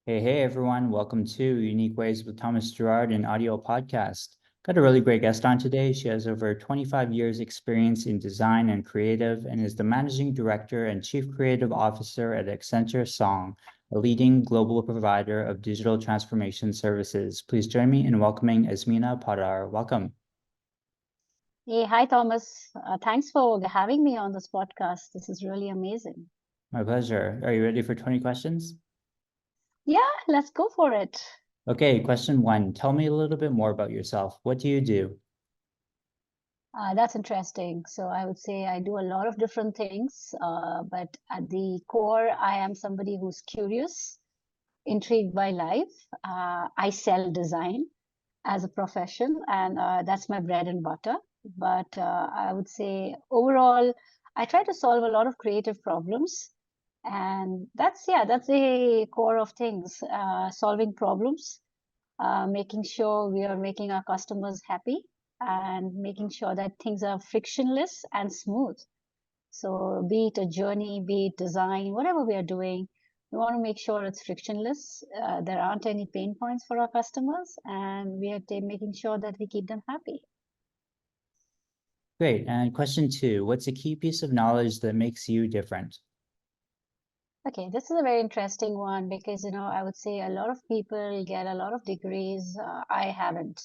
Hey, everyone. Welcome to Unique Ways with Thomas Gerard, an audio podcast. Got a really great guest on today. She has over 25 years experience in design and creative and is the managing director and chief creative officer at Accenture Song, a leading global provider of digital transformation services. Please join me in welcoming Azmina Poddar. Welcome. Hey, hi Thomas. Thanks for having me on this podcast. This is really amazing. My pleasure. Are you ready for 20 questions? Yeah, let's go for it. Okay, question one. Tell me a little bit more about yourself. What do you do? That's interesting. So I would say I do a lot of different things, but at the core, I am somebody who's curious, intrigued by life. I sell design as a profession, and that's my bread and butter. But I would say overall, I try to solve a lot of creative problems. And that's the core of things, solving problems, making sure we are making our customers happy and making sure that things are frictionless and smooth. So be it a journey, be it design, whatever we are doing, we want to make sure it's frictionless. There aren't any pain points for our customers, and we are making sure that we keep them happy. Great. And question two, what's a key piece of knowledge that makes you different? Okay, this is a very interesting one because, I would say a lot of people get a lot of degrees. I haven't.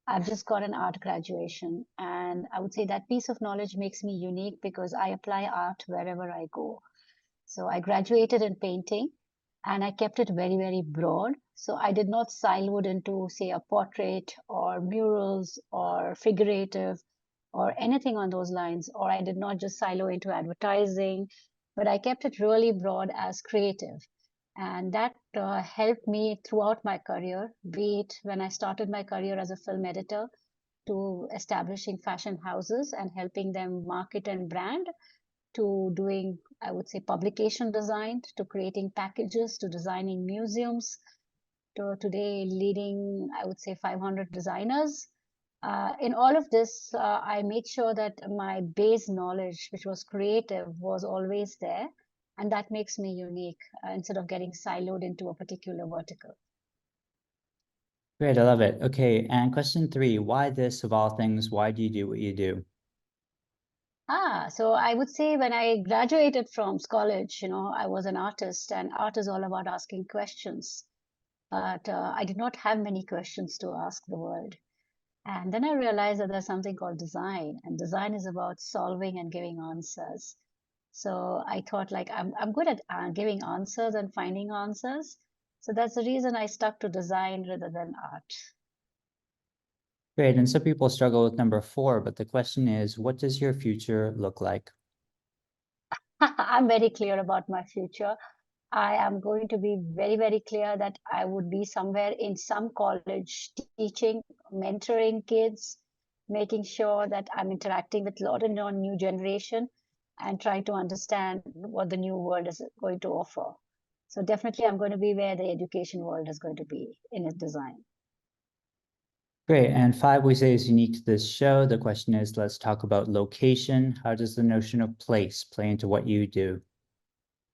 I've just got an art graduation. And I would say that piece of knowledge makes me unique because I apply art wherever I go. So I graduated in painting and I kept it very, very broad. So I did not silo it into, say, a portrait or murals or figurative or anything on those lines. Or I did not just silo into advertising, but I kept it really broad as creative. And that helped me throughout my career, be it when I started my career as a film editor to establishing fashion houses and helping them market and brand to doing, I would say, publication design, to creating packages, to designing museums, to today leading, I would say, 500 designers. In all of this, I made sure that my base knowledge, which was creative, was always there. And that makes me unique instead of getting siloed into a particular vertical. Great, I love it. Okay, and question three, why this of all things? Why do you do what you do? So I would say when I graduated from college, I was an artist, and art is all about asking questions. But I did not have many questions to ask the world. And then I realized that there's something called design, and design is about solving and giving answers. So I thought, like, I'm good at giving answers and finding answers. So that's the reason I stuck to design rather than art. Great, and some people struggle with number four, but the question is, what does your future look like? I'm very clear about my future. I am going to be very, very clear that I would be somewhere in some college teaching, mentoring kids, making sure that I'm interacting with a lot of new generation and trying to understand what the new world is going to offer. So definitely I'm going to be where the education world is going to be in its design. Great, and five we say is unique to this show. The question is, let's talk about location. How does the notion of place play into what you do?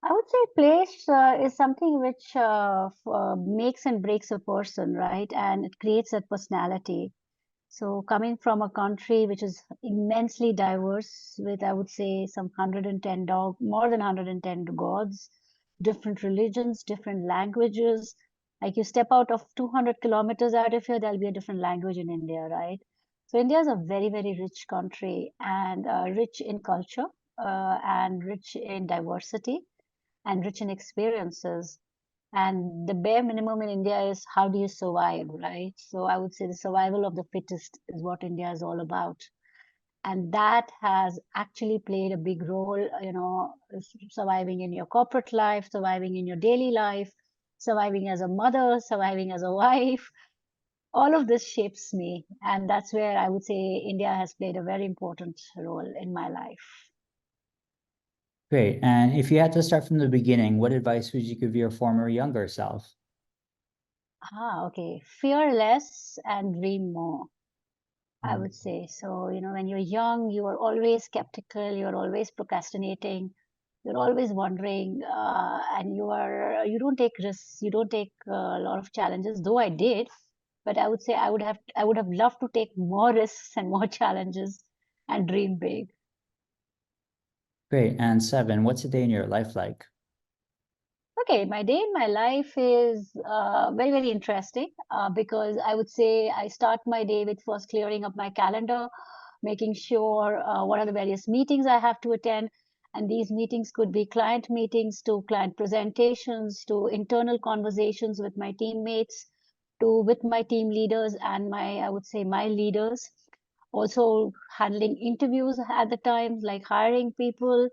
I would say place is something which makes and breaks a person, right? And it creates a personality. So coming from a country which is immensely diverse with, I would say, some 110 more than 110 gods, different religions, different languages. Like you step out of 200 kilometers out of here, there'll be a different language in India, right? So India is a very, very rich country and rich in culture and rich in diversity and rich in experiences. And the bare minimum in India is how do you survive, right? So I would say the survival of the fittest is what India is all about. And that has actually played a big role, surviving in your corporate life, surviving in your daily life, surviving as a mother, surviving as a wife. All of this shapes me. And that's where I would say India has played a very important role in my life. Great, and if you had to start from the beginning, what advice would you give your former younger self? Okay. Fear less and dream more. I Mm. would say. So, when you're young, you are always skeptical, you're always procrastinating. You're always wondering, and you don't take risks, you don't take a lot of challenges. Though I did, but I would say I would have loved to take more risks and more challenges and dream big. Great. And 7, what's a day in your life like? Okay, my day in my life is very, very interesting because I would say I start my day with first clearing up my calendar, making sure what are the various meetings I have to attend. And these meetings could be client meetings to client presentations to internal conversations with my teammates to with my team leaders and I would say my leaders. Also handling interviews at the times, like hiring people,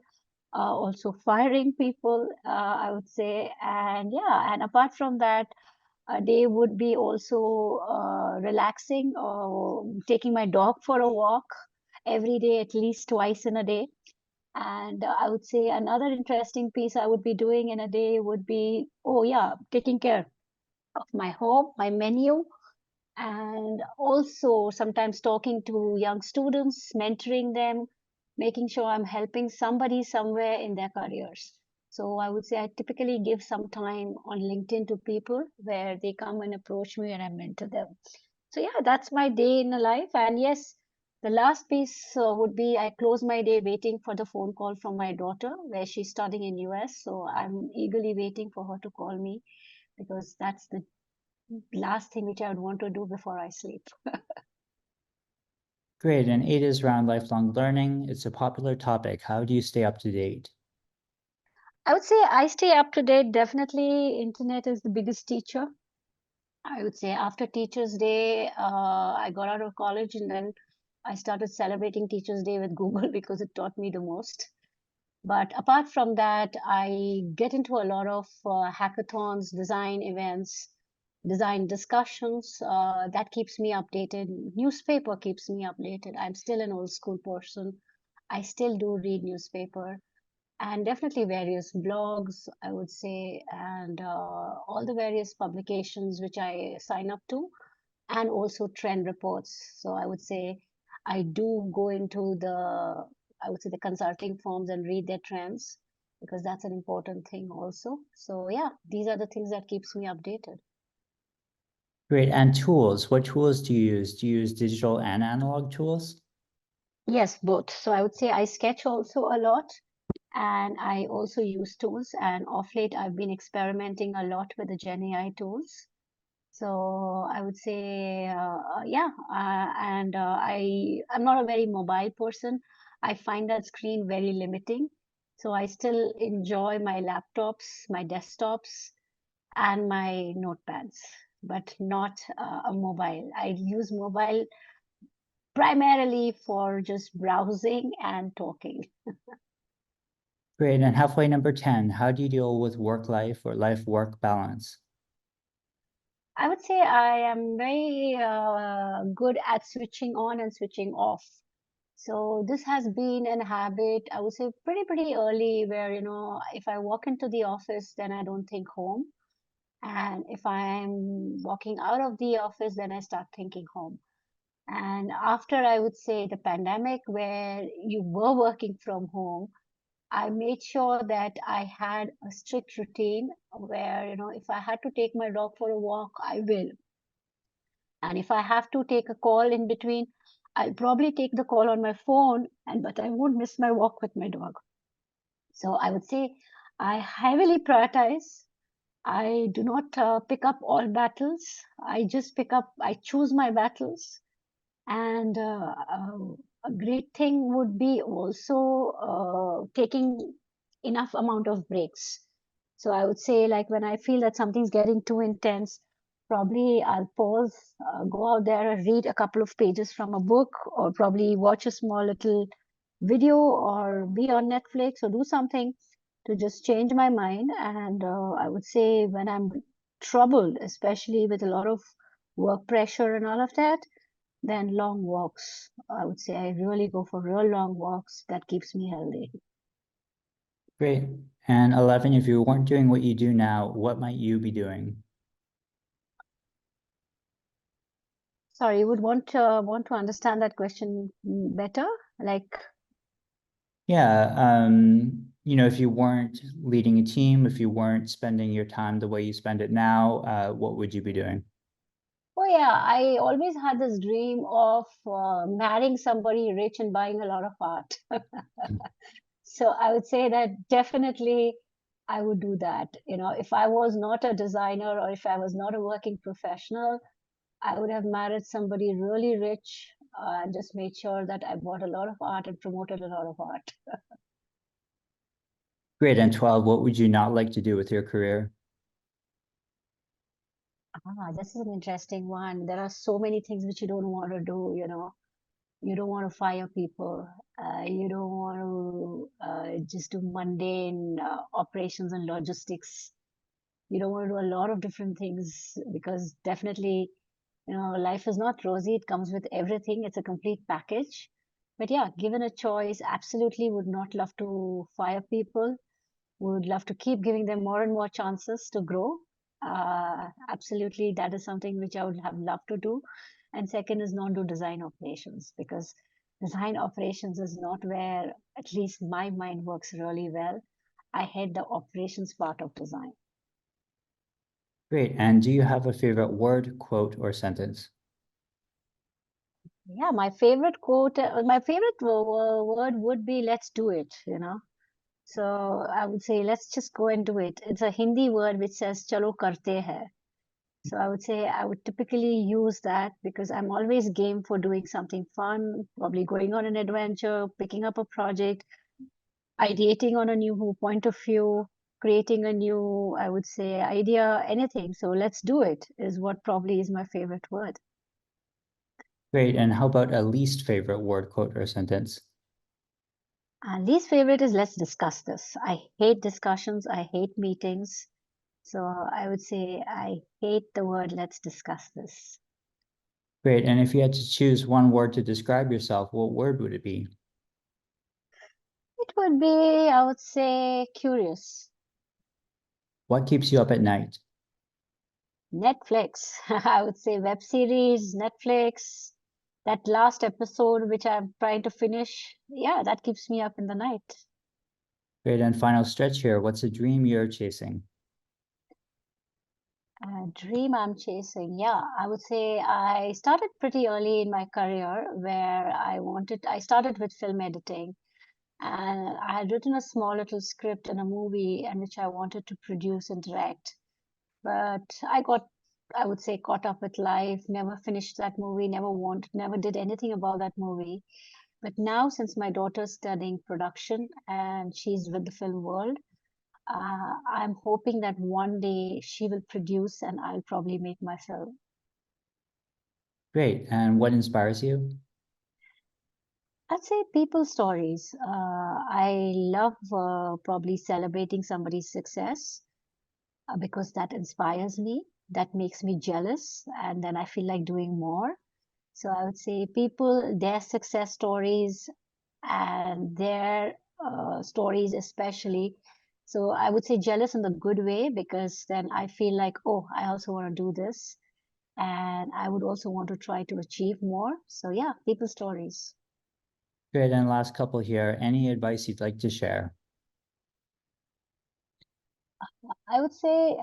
also firing people, I would say. And yeah, and apart from that, a day would be also relaxing or taking my dog for a walk every day, at least twice in a day. And I would say another interesting piece I would be doing in a day would be, oh yeah, taking care of my home, my menu, and also sometimes talking to young students, mentoring them, making sure I'm helping somebody somewhere in their careers. So I would say I typically give some time on LinkedIn to people where they come and approach me and I mentor them. So yeah, that's my day in a life. And yes, the last piece would be I close my day waiting for the phone call from my daughter where she's studying in US. So I'm eagerly waiting for her to call me because that's the last thing which I would want to do before I sleep. Great. And 8 is around lifelong learning. It's a popular topic. How do you stay up to date? I would say I stay up to date. Definitely, internet is the biggest teacher. I would say after Teachers' Day, I got out of college and then I started celebrating Teachers' Day with Google because it taught me the most. But apart from that, I get into a lot of hackathons, design events, design discussions. That keeps me updated. Newspaper keeps me updated. I'm still an old school person. I still do read newspaper and definitely various blogs, I would say, and all the various publications which I sign up to, and also trend reports. So I would say I do go into I would say the consulting firms and read their trends because that's an important thing also. So yeah, these are the things that keeps me updated. Great. And tools. What tools do you use? Do you use digital and analog tools? Yes, both. So I would say I sketch also a lot and I also use tools. And off late, I've been experimenting a lot with the Gen AI tools. So I would say, yeah, and I'm not a very mobile person. I find that screen very limiting. So I still enjoy my laptops, my desktops, and my notepads, but not a mobile. I use mobile primarily for just browsing and talking. Great. And halfway number 10, how do you deal with work life or life work balance? I would say I am very good at switching on and switching off. So this has been an habit, I would say pretty early where, if I walk into the office, then I don't think home. And if I'm walking out of the office, then I start thinking home. And after I would say the pandemic where you were working from home, I made sure that I had a strict routine where, if I had to take my dog for a walk, I will. And if I have to take a call in between, I'll probably take the call on my phone, but I won't miss my walk with my dog. So I would say I heavily prioritize. I do not pick up all battles. I choose my battles. And a great thing would be also taking enough amount of breaks. So I would say, like when I feel that something's getting too intense, probably I'll pause, go out there and read a couple of pages from a book, or probably watch a small little video, or be on Netflix, or do something to just change my mind. And I would say when I'm troubled, especially with a lot of work pressure and all of that, then long walks. I would say I really go for real long walks. That keeps me healthy. Great. And 11, if you weren't doing what you do now, what might you be doing? Sorry, you would want to understand that question better? Like, Yeah. if you weren't leading a team, if you weren't spending your time the way you spend it now, what would you be doing? Oh yeah, I always had this dream of marrying somebody rich and buying a lot of art. So I would say that definitely I would do that. If I was not a designer or if I was not a working professional, I would have married somebody really rich and just made sure that I bought a lot of art and promoted a lot of art. Great. And 12, what would you not like to do with your career? This is an interesting one. There are so many things which you don't want to do. You don't want to fire people. You don't want to just do mundane operations and logistics. You don't want to do a lot of different things because definitely, life is not rosy. It comes with everything. It's a complete package. But yeah, given a choice, absolutely would not love to fire people. Would love to keep giving them more and more chances to grow. Absolutely, that is something which I would have loved to do. And second is not do design operations because design operations is not where at least my mind works really well. I hate the operations part of design. Great. And do you have a favorite word, quote, or sentence? Yeah, my favorite quote, my favorite word would be let's do it. So I would say let's just go and do it. It's a Hindi word which says chalo karte hai. So I would say I would typically use that because I'm always game for doing something fun, probably going on an adventure, picking up a project, ideating on a new point of view, creating a new, I would say, idea, anything. So let's do it is what probably is my favorite word. Great. And how about a least favorite word, quote, or sentence? And least favorite is let's discuss this. I hate discussions. I hate meetings. So I would say I hate the word let's discuss this. Great. And if you had to choose one word to describe yourself, what word would it be? It would be, I would say, curious. What keeps you up at night? Netflix. I would say web series, Netflix. That last episode, which I'm trying to finish, yeah, that keeps me up in the night. Great. And final stretch here. What's a dream you're chasing? A dream I'm chasing. Yeah, I would say I started pretty early in my career where I started with film editing and I had written a small little script in a movie and which I wanted to produce and direct. But I would say, caught up with life, never finished that movie, never did anything about that movie. But now, since my daughter's studying production and she's with the film world, I'm hoping that one day she will produce and I'll probably make my film. Great. And what inspires you? I'd say people stories. I love probably celebrating somebody's success because that inspires me, that makes me jealous, and then I feel like doing more. So I would say people, their success stories and their stories especially. So I would say jealous in the good way because then I feel like, oh, I also want to do this. And I would also want to try to achieve more. So yeah, people stories. Great. And last couple here. Any advice you'd like to share? I would say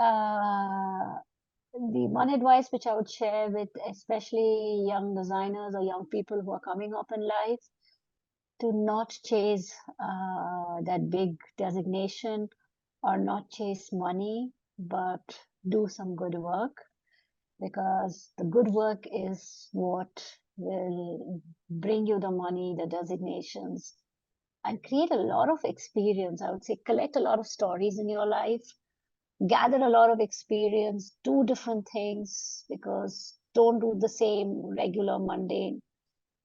the one advice which I would share with especially young designers or young people who are coming up in life to not chase that big designation or not chase money, but do some good work because the good work is what will bring you the money, the designations, and create a lot of experience. I would say collect a lot of stories in your life, gather a lot of experience, do different things because don't do the same regular mundane.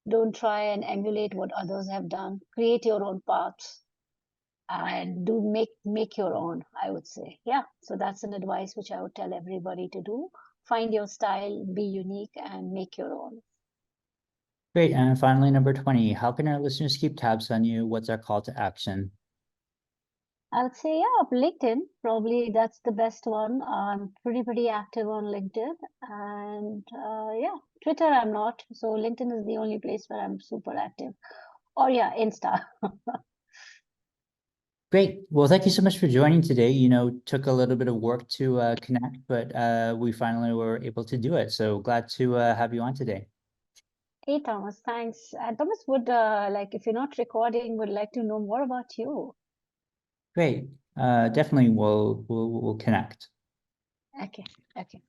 Don't try and emulate what others have done. Create your own path and do make your own, I would say. Yeah, so that's an advice which I would tell everybody to do. Find your style, be unique, and make your own. Great. And finally, number 20, how can our listeners keep tabs on you? What's our call to action? I would say, yeah, LinkedIn, probably that's the best one. I'm pretty active on LinkedIn. And yeah, Twitter, I'm not. So LinkedIn is the only place where I'm super active. Or yeah, Insta. Great. Well, thank you so much for joining today. Took a little bit of work to connect, but we finally were able to do it. So glad to have you on today. Hey, Thomas, thanks. Thomas would like if you're not recording, would like to know more about you. Great. Definitely we'll connect. Okay, okay.